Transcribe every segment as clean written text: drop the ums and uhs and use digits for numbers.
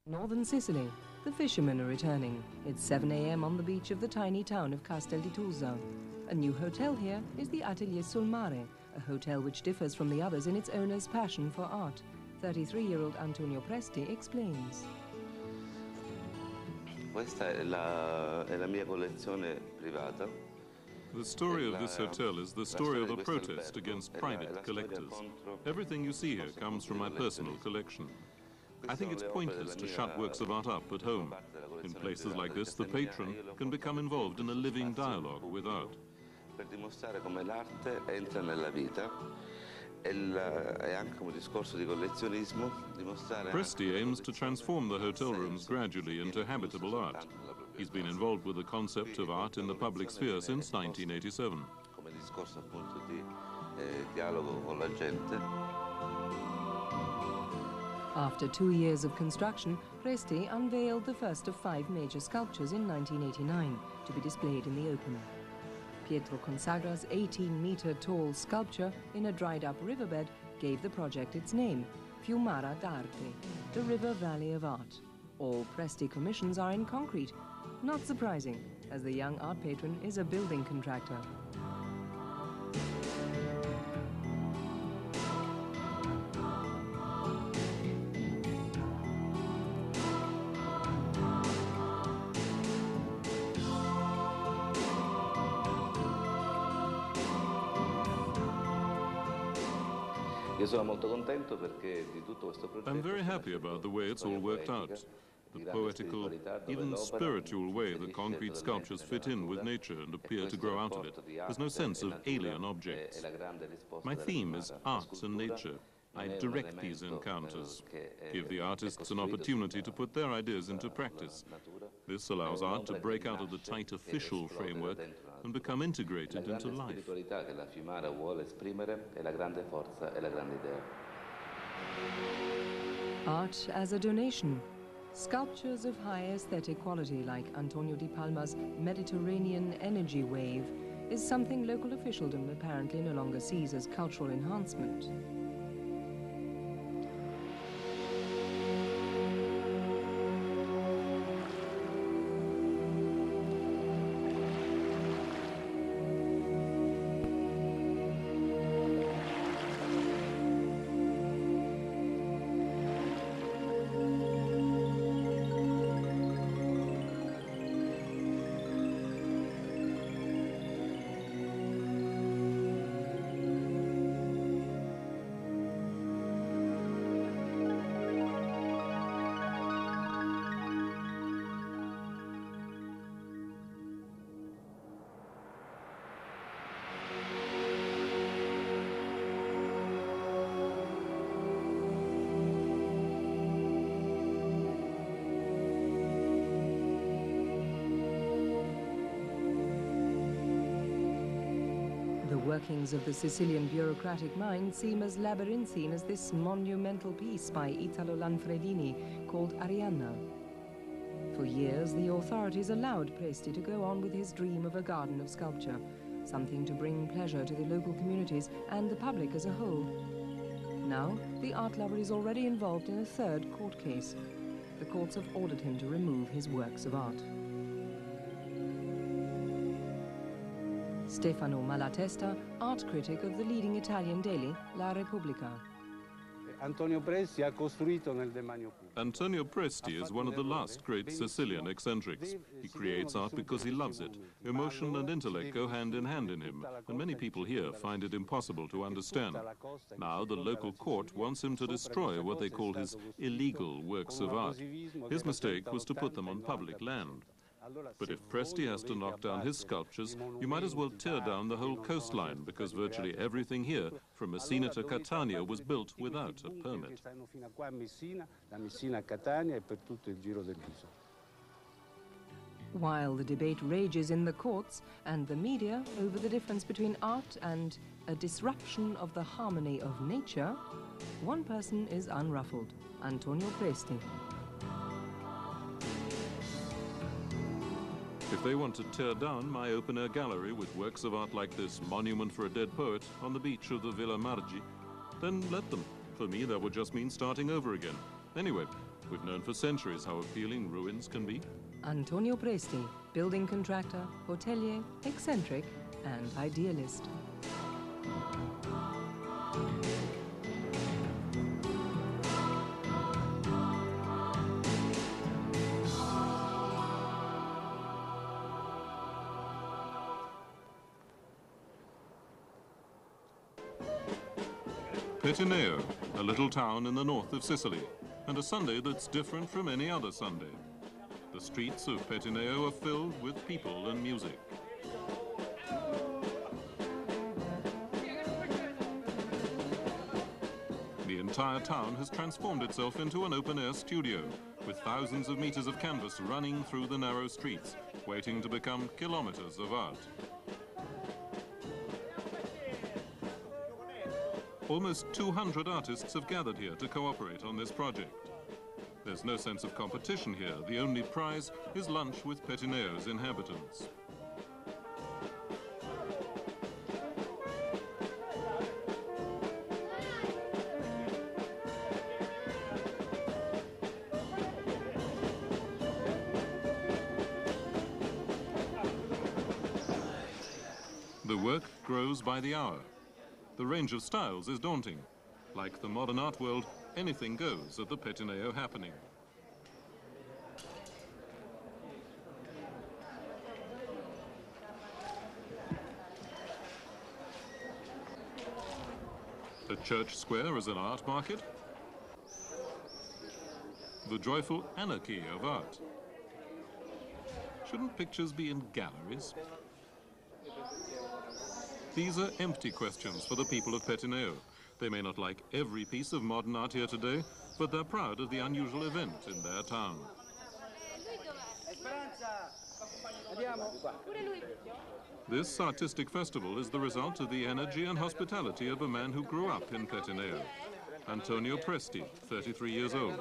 Northern Sicily. The fishermen are returning. It's 7 a.m. on the beach of the tiny town of Castel di Tusa. A new hotel here is the Atelier sul Mare, a hotel which differs from the others in its owner's passion for art. 33-year-old Antonio Presti explains. Questa è la mia collezione privata. The story of this hotel is the story of a protest against private collectors. Everything you see here comes from my personal collection. I think it's pointless to shut works of art up at home. In places like this, the patron can become involved in a living dialogue with art. Per dimostrare come l'arte entra nella vita è anche un discorso di collezionismo. Presti aims to transform the hotel rooms gradually into habitable art. He's been involved with the concept of art in the public sphere since 1987. Come discorso appunto di dialogo con la gente. After 2 years of construction, Presti unveiled the first of 5 major sculptures in 1989 to be displayed in the open. Pietro Consagra's 18-meter-tall sculpture in a dried-up riverbed gave the project its name, Fiumara d'Arte, the river valley of art. All Presti commissions are in concrete. Not surprising, as the young art patron is a building contractor. I'm very happy about the way it's all worked out. The poetical, even spiritual way the concrete sculptures fit in with nature and appear to grow out of it. There's no sense of alien objects. My theme is art and nature. I direct these encounters, give the artists an opportunity to put their ideas into practice. This allows art to break out of the tight official framework and become integrated into life. Art as a donation. Sculptures of high aesthetic quality like Antonio Di Palma's Mediterranean energy wave is something local officialdom apparently no longer sees as cultural enhancement. The workings of the Sicilian bureaucratic mind seem as labyrinthine as this monumental piece by Italo Lanfredini called Arianna. For years, the authorities allowed Presti to go on with his dream of a garden of sculpture, something to bring pleasure to the local communities and the public as a whole. Now, the art lover is already involved in a third court case. The courts have ordered him to remove his works of art. Stefano Malatesta, art critic of the leading Italian daily, La Repubblica. Antonio Presti is one of the last great Sicilian eccentrics. He creates art because he loves it. Emotion and intellect go hand in him, and many people here find it impossible to understand. Now the local court wants him to destroy what they call his illegal works of art. His mistake was to put them on public land. But if Presti has to knock down his sculptures, you might as well tear down the whole coastline, because virtually everything here, from Messina to Catania, was built without a permit. While the debate rages in the courts and the media over the difference between art and a disruption of the harmony of nature, one person is unruffled, Antonio Presti. If they want to tear down my open-air gallery with works of art like this monument for a dead poet on the beach of the Villa Margi, then let them. For me, that would just mean starting over again. Anyway, We've known for centuries how appealing ruins can be. Antonio Presti, building contractor, hotelier, eccentric, and idealist. Petineo, a little town in the north of Sicily, and a Sunday that's different from any other Sunday. The streets of Petineo are filled with people and music. The entire town has transformed itself into an open-air studio, with thousands of meters of canvas running through the narrow streets, waiting to become kilometers of art. Almost 200 artists have gathered here to cooperate on this project. There's no sense of competition here. The only prize is lunch with Petineo's inhabitants. The work grows by the hour. The range of styles is daunting. Like the modern art world, anything goes at the Petineo happening. The church square is an art market. The joyful anarchy of art. Shouldn't pictures be in galleries? These are empty questions for the people of Petineo. They may not like every piece of modern art here today, but they're proud of the unusual event in their town. This artistic festival is the result of the energy and hospitality of a man who grew up in Petineo, Antonio Presti, 33 years old.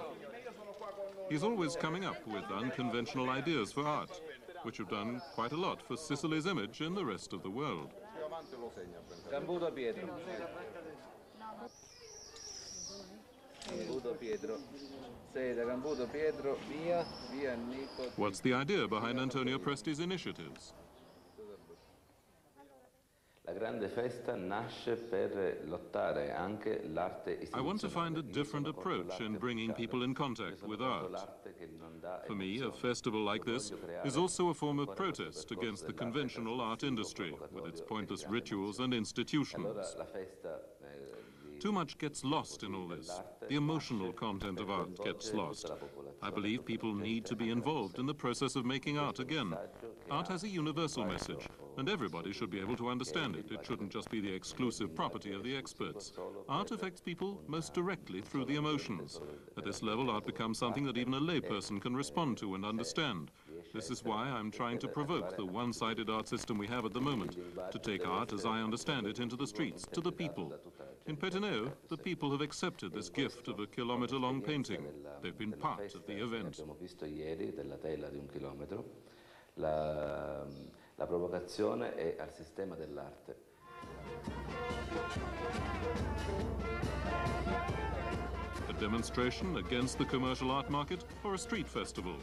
He's always coming up with unconventional ideas for art, which have done quite a lot for Sicily's image in the rest of the world. What's the idea behind Antonio Presti's initiatives? I want to find a different approach in bringing people in contact with art. For me, a festival like this is also a form of protest against the conventional art industry, with its pointless rituals and institutions. Too much gets lost in all this. The emotional content of art gets lost. I believe people need to be involved in the process of making art again. Art has a universal message, and everybody should be able to understand it. It shouldn't just be the exclusive property of the experts. Art affects people most directly through the emotions. At this level, art becomes something that even a layperson can respond to and understand. This is why I'm trying to provoke the one-sided art system we have at the moment, to take art as I understand it into the streets, to the people. In Petineo, the people have accepted this gift of a kilometer-long painting. They've been part of the event. La provocazione è al sistema dell'arte. A demonstration against the commercial art market or a street festival?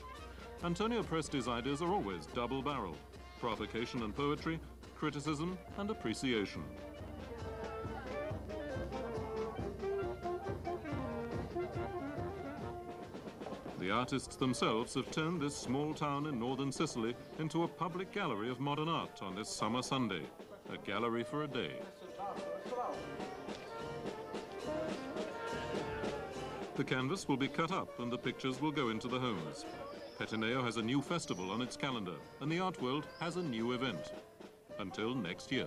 Antonio Presti's ideas are always double-barreled: provocation and poetry, criticism and appreciation. The artists themselves have turned this small town in northern Sicily into a public gallery of modern art on this summer Sunday. A gallery for a day. The canvas will be cut up and the pictures will go into the homes. Petineo has a new festival on its calendar and the art world has a new event. Until next year.